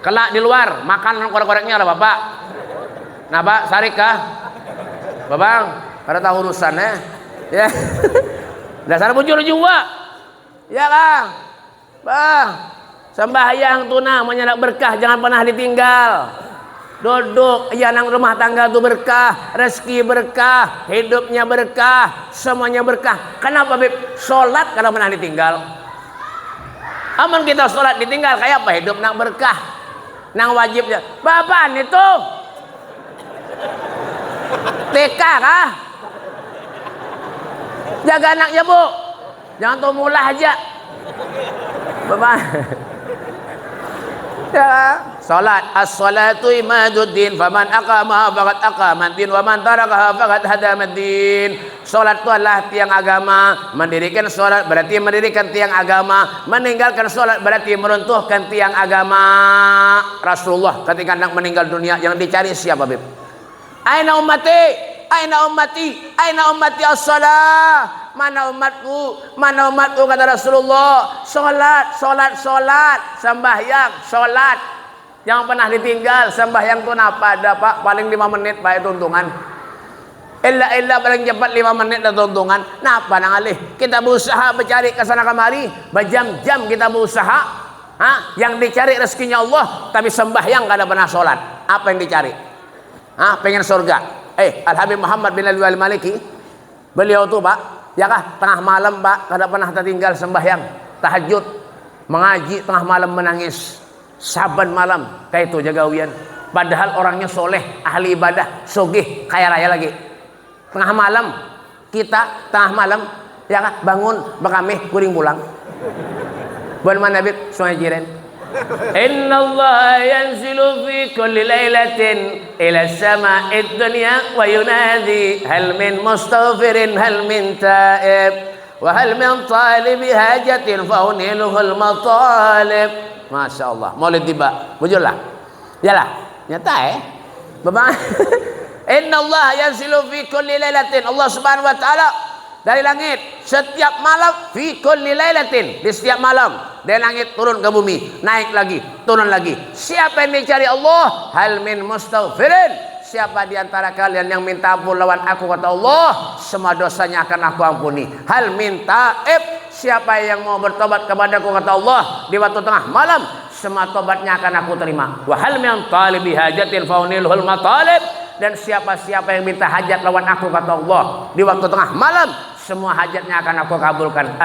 Kelak di luar, makan korek-koreknya lah Bapak. Nah Pak, sarik kah? Babang, kada tahu urusan ya. Dasar bujur juga. Ya Kang. Bang, sembahyang tunang menyedak berkah, jangan pernah ditinggal. Duduk, ya nang rumah tangga itu berkah, rezeki berkah, hidupnya berkah, semuanya berkah. Kenapa Bib? Sholat kada pernah ditinggal. Aman kita sholat ditinggal kayak apa hidup nang berkah, nang wajibnya. Bapak itu TK kah? Jaga anaknya Bu, jangan tuh mulah aja. Bapak. Ya, salat as-salatu imaduddin faman aqamaha faqad aqamaddin wa man tarakaha faqad hadamaddin. Salat itu adalah tiang agama. Mendirikan salat berarti mendirikan tiang agama. Meninggalkan salat berarti meruntuhkan tiang agama. Rasulullah ketika hendak meninggal dunia yang dicari siapa Bib? Aina ummati? Aina ummati? Aina ummati as-salah? Mana umatku? Mana umatku kata Rasulullah? Salat, salat, salat, sembahyang, salat. Jangan pernah ditinggal. Sembahyang itu apa ada Pak? Paling 5 menit Pak itu untungan. Illa paling cepat 5 menit ada untungan. Napa nang alih? Kita berusaha mencari ke sana kemari, berjam-jam kita berusaha. Yang dicari rezekinya Allah, tapi sembahyang kada pernah salat. Apa yang dicari? Pengen surga. Al Habib Muhammad bin Ali Al-Maliki, beliau tuh Pak, ya kah tengah malam Pak kada pernah tertinggal sembahyang, tahajud, mengaji tengah malam menangis, saban malam kayak itu jagawian. Padahal orangnya soleh, ahli ibadah, sugih, kaya raya lagi. Tengah malam kita tengah malam ya kah bangun bekamih kuring pulang. Bukan mana Bib sungai jiren. Inna Allah yanzilu fi kulli laylatin ila sama'id dunya wa yunadi hal min mustaghfirin hal min ta'ib wa hal min talibi hajatin fa uniluhul matalib. Masya Allah. Maulid tiba bujurlah yalah nyata Bapak. Inna Allah yanzilu fi kulli laylatin, Allah subhanahu wa ta'ala dari langit setiap malam, fi kulli lailatin, di setiap malam dari langit turun ke bumi, naik lagi, turun lagi. Siapa yang dicari Allah? Hal min mustaghfirin, siapa di antara kalian yang minta ampun lawan aku kata Allah, semua dosanya akan aku ampuni. Hal min taib, siapa yang mau bertobat kepadaku kata Allah di waktu tengah malam, semua tobatnya akan aku terima. Wa hal min talibi hajatin faunilhul matalib, dan siapa-siapa yang minta hajat lawan aku kata Allah di waktu tengah malam, semua hajatnya akan aku kabulkan.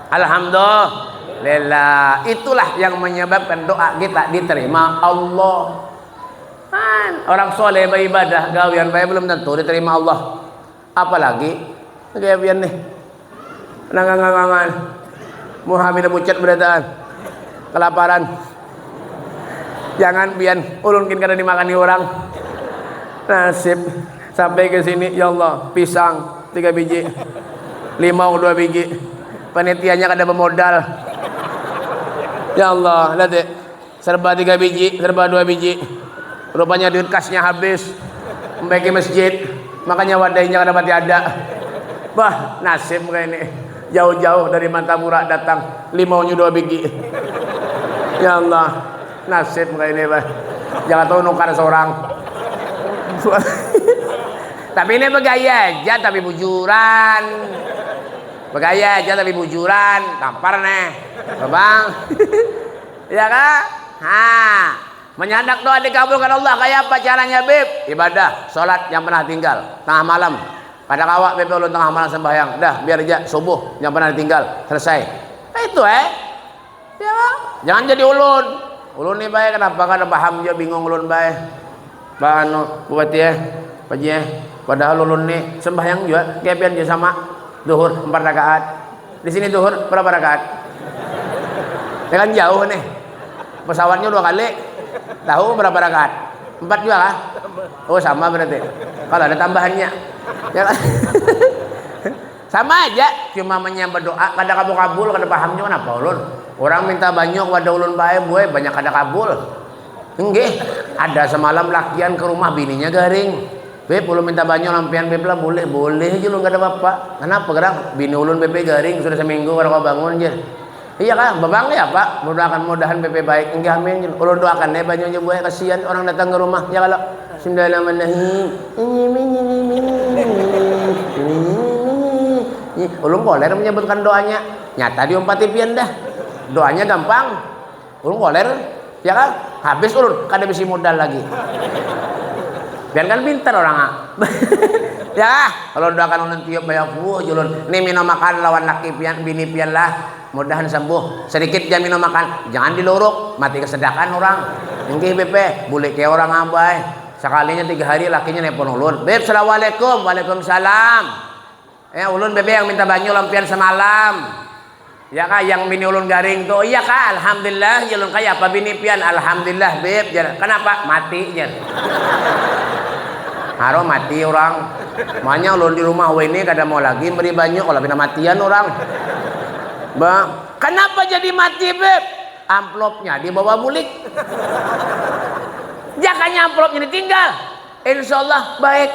Alhamdulillah. Itulah yang menyebabkan doa kita diterima Allah. Orang soleh beribadah gawian bae belum tentu diterima Allah, apalagi gawian nih nangangangan Muhammad bucat berataan kelaparan, jangan bian ulunkin kada dimakani orang. Nasib sampai ke sini ya Allah, pisang 3 biji, limau 2 biji, panitianya kada bermodal ya Allah. Lihat deh, serba 3 biji, serba 2 biji, rupanya duit kasnya habis membaiki masjid, makanya wadainya kada dapat ada. Bah, nasib kayak ini, jauh-jauh dari Mantamura datang, limaunya 2 biji ya Allah. Nasib kayak ini bah, jangan tahu nukar seorang. Tapi ini bergaya aja tapi bujuran, bergaya aja tapi bujuran, tampar nih bang. Ya kan? Menyandak doa dikabulkan Allah kayak apa caranya Beb? Ibadah, sholat yang pernah tinggal tengah malam. Pada kawak Beb ulun tengah malam sembahyang, dah biar aja subuh yang pernah tinggal selesai. Itu ya, jangan jadi ulun. Ulun nih baik, kenapa kada paham dia bingung ulun baik. Bano buat ya, pajih. Padahal ulun nih sembahyang juga kepian juga sama. Duhur 4 rakaat. Di sini duhur berapa rakaat? Ya kan jauh nih. Pesawatnya 2 kali. Tahu berapa rakaat? 4 juga kah? Oh sama berarti. Kalau ada tambahannya. Ya kan? Sama aja, cuma menyembah doa kada kabul, kada pahamnya kenapa ulun. Orang minta banyak kepada ulun bae buai banyak kada kabul. Enggih, ada semalam lakian ke rumah bininya garing. Beb, ulun minta banyak lampian Beb lah, boleh aja ulun kada apa-apa. Kenapa kadang bini ulun Beb garing sudah seminggu baru bangun je. Iya kan, babang ya Pak, mudahan BP baik. Enggak amin. Ulun doakan ya banyak je buai, kasihan orang datang ke rumah. Ya kalau bismillahirrahmanirrahim. Ulun koler menyebutkan doanya. Nyata diompati pian dah. Doanya gampang. Ulun koler, ya kan? Habis ulun kada bisi modal lagi. Biar kan pintar orang ya, kalau doakan ulun tiup bayar ulun. Nih minum makan lawan laki pian bini pian lah. Mudahan sembuh. Sedikit dia minum makan, jangan diluruk, mati kesedakan orang. Nggih BP, boleh kayak orang abai. Sekalinya 3 hari lakinya nelpon ulun. Beb, assalamualaikum. Waalaikumsalam. Ya ulun BP yang minta banyu lampian semalam. Ya kak, yang bini ulun garing tuh. Iya kak, alhamdulillah. Ulun kayak apa bini pian? Alhamdulillah Beb. Kenapa? Mati jar. Haro mati orang. Makanya ulun di rumah ini kada mau lagi beri banyu kalau bina matian orang. Bang, kenapa jadi mati Beb? Amplopnya dibawa bulik. Jakanya amplopnya ditinggal. Insyaallah baik.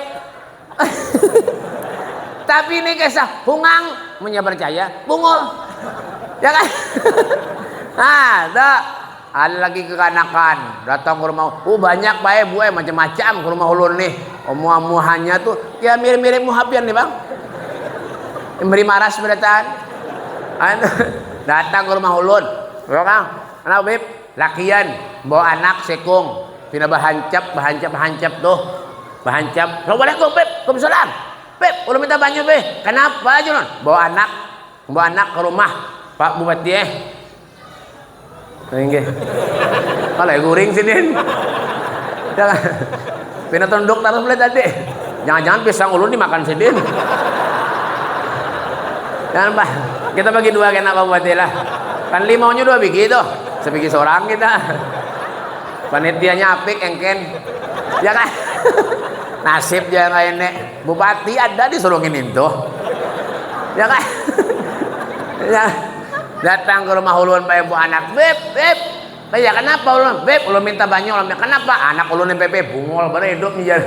Tapi ini kisah hungang punya percaya bungul. Ya kan? Ada lagi kekanakan datang ke rumah. Banyak bae buai macam-macam ke rumah ulun nih. Omuh-omuhannya tuh ya mirip-mirip muhabian nih Bang. Memberi maras berataan. Datang ke rumah ulun. Ya Kang, kenapa Beb? Lakian bawa anak sekung. Pina bahancap tuh. Bahancap. Assalamualaikum Beb. Waalaikumsalam. Beb, ulun minta banyu Beb. Kenapa aja non? Bawa anak ke rumah Pak Bupati Nggih. Kalau guring sini. Jangan. Pina tunduk taruh boleh tadi. Jangan-jangan pisang ulun dimakan sini. Jangan Pak. Kita bagi 2 kena Pak Bupati lah. Kan limaunya 2 biji tuh. Sebiji seorang kita. Panitianya apik engken. Ya kan? Nasib jangan kayak nek. Bupati ada disuruh nginin tuh. Ya kan? Ya. Datang ke rumah ulun Pak Ibu anak. Beb. Kayak kenapa ulun? Beb, ulun minta banyu ulun. Kenapa? Anak ulun yang PP bungol bener hidup nih jar.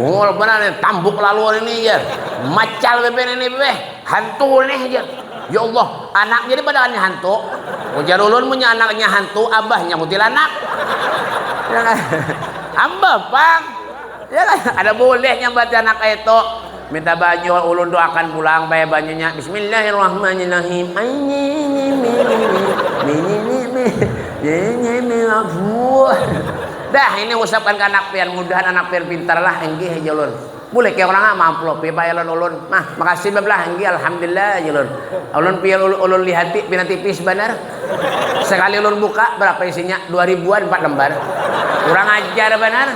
Bungol bener nih, tambuk laluan ini jar. Macal PP ini PP. Hantu nih jar. Ya Allah, anaknya di padakannya hantu. Ujar ulun punya anaknya hantu, abahnya kuntilanak. Ya kan? Ambah, Bang. Ya kan? Ada bolehnya baca anak itu. Minta banyu ulun doakan pulang bayar banyunya. Bismillahirrahmanirrahim. Dah ini usapkan ke anak pian, mudahan anak pian pintar lah enggih aja ulun. Boleh kayak orang mamplop pi bayar ulun. Mah makasih bablah enggih alhamdulillah aja ulun. Ulun pian ulun lihati pina tipis benar. Sekali ulun buka berapa isinya? 2000-an 4 lembar. Kurang ajar benar.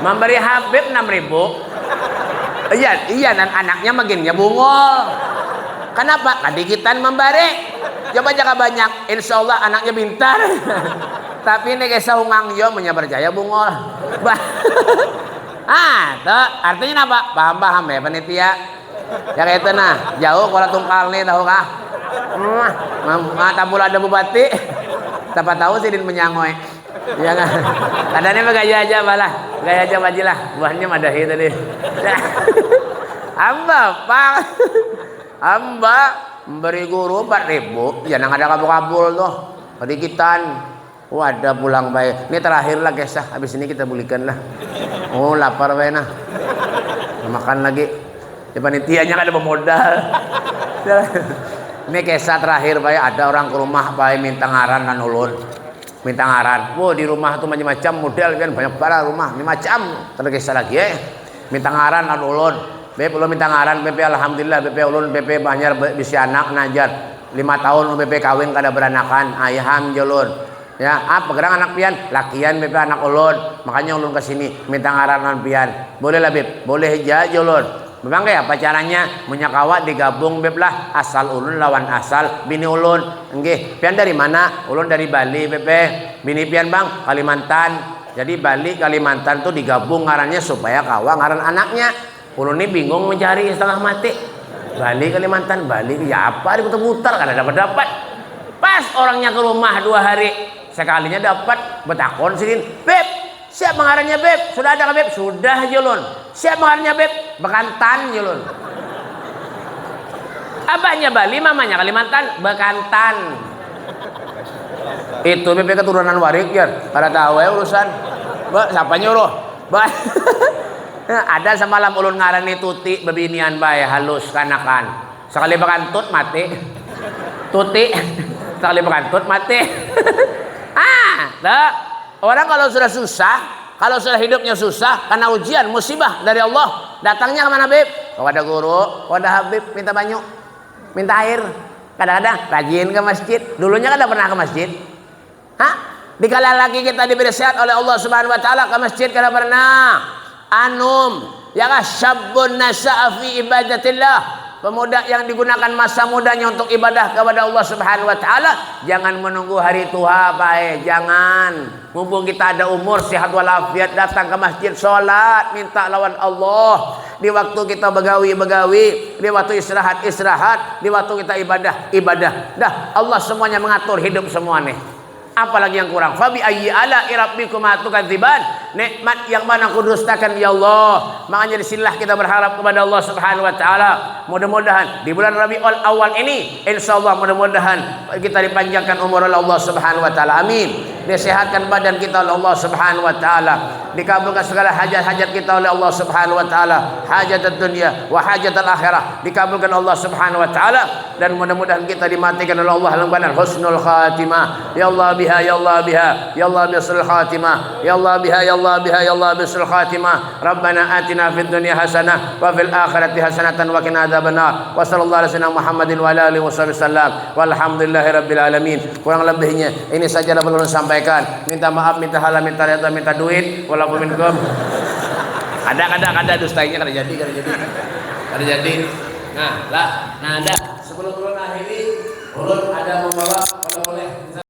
Memberi Habib 6.000. Iya dan anaknya makinnya bungol. Kenapa? Kadikitan memberi. Coba jaga banyak, insya Allah anaknya pintar. Tapi ini kayak saungang yo punya percaya bungol. Tuh artinya apa? Paham ya panitia? Ya kayak itu nah, jauh kalau tungkal nih tahu kah? Mata pula ada bupati. Siapa tahu sih din menyangoy. Ya kan? Kadangnya mah gaya aja balah, gaya aja majilah. Buahnya madahi tadi. Hamba memberi guru 4.000, ya nang ada kabul-kabul tuh. Kedikitan. Ada pulang baik. Ini terakhir lah guys, habis ini kita belikan lah. Oh lapar bae nah. Makan lagi. Ya panitianya kan ada pemodal. Ini kisah terakhir bae, ada orang ke rumah bae minta ngaran kan ulun. Minta ngaran. Di rumah tuh macam-macam model kan banyak barang rumah, ini macam. Terkisah lagi ya. Minta ngaran kan ulun. Beb ulun minta ngaran, BP alhamdulillah BP ulun BP banyak bisa anak najar 5 tahun BP kawin kada beranakan ayaham jolun ya apa gerang anak pian lakian BP anak ulun makanya ulun kesini minta ngaran pian boleh lah Beb boleh aja jolun memang kayak apa caranya menyakawa digabung Beb lah asal ulun lawan asal bini ulun nggih pian dari mana ulun dari Bali BP bini pian bang Kalimantan jadi Bali Kalimantan tuh digabung ngarannya supaya kawa ngaran anaknya. Ulun ini bingung mencari setengah mati. Bali Kalimantan, Bali ya apa diputar-putar kan dapat. Pas orangnya ke rumah 2 hari, sekalinya dapat betakon sidin. Beb, siap mengarannya Beb? Sudah ada Beb? Sudah Julun. Siap mengarannya Beb? Bekantan Julun. Abahnya Bali, mamanya Kalimantan, Bekantan. Itu Beb keturunan Warik ya. Pada tahu ya urusan. Siapa nyuruh? Ada semalam ulun ngarani tuti bebinian bae halus kanakan. Sekali bekantut mati. Tuti sekali bekantut mati. Orang kalau sudah susah, kalau sudah hidupnya susah karena ujian musibah dari Allah, datangnya kemana Beb? Kepada guru, kepada Habib minta banyu, minta air. Kadang-kadang rajin ke masjid. Dulunya kan pernah ke masjid. Dikala lagi kita diberi sehat oleh Allah Subhanahu wa taala ke masjid kada pernah. Ya kah syabun nasa'a fi ibadatillah, pemuda yang digunakan masa mudanya untuk ibadah kepada Allah Subhanahu wa taala, jangan menunggu hari tua baik, jangan. Mumpung kita ada umur sehat walafiat datang ke masjid salat, minta lawan Allah. Di waktu kita begawi, di waktu istirahat, di waktu kita ibadah. Dah Allah semuanya mengatur hidup semua nih. Apalagi yang kurang? Fabi ayyi ala rabbikuma tukadziban, nikmat yang mana kudustakan ya Allah. Makanya disinilah kita berharap kepada Allah Subhanahu wa taala. Mudah-mudahan di bulan Rabiul Awal ini insyaallah mudah-mudahan kita dipanjangkan umur oleh Allah Subhanahu wa taala. Amin. Disehatkan badan kita oleh Allah Subhanahu wa taala. Dikabulkan segala hajat-hajat kita oleh Allah Subhanahu wa taala. Hajat dunia wa hajat akhirah dikabulkan Allah Subhanahu wa taala, dan mudah-mudahan kita dimatikan oleh Allah dalam keadaan husnul khatimah. Ya Allah biha ya Allah biha ya Allah bisul khatimah ya Allah biha ya Allah biha ya Allah bisul khatimah. Rabbana atina fid dunya hasanah wa fil akhirati hasanatan wa qina adzabannar. Wa sallallahu alaihi wasallam Muhammadin wa ala alihi wasallam. Walhamdulillahi rabbil alamin. Kurang lebihnya ini saja dapat ulun sampaikan. Minta maaf, minta halal, minta reda, minta duit walaupun minkum. Ada dustanya kada jadi. Nah ada sebelum ulun akhiri ulun ada membawa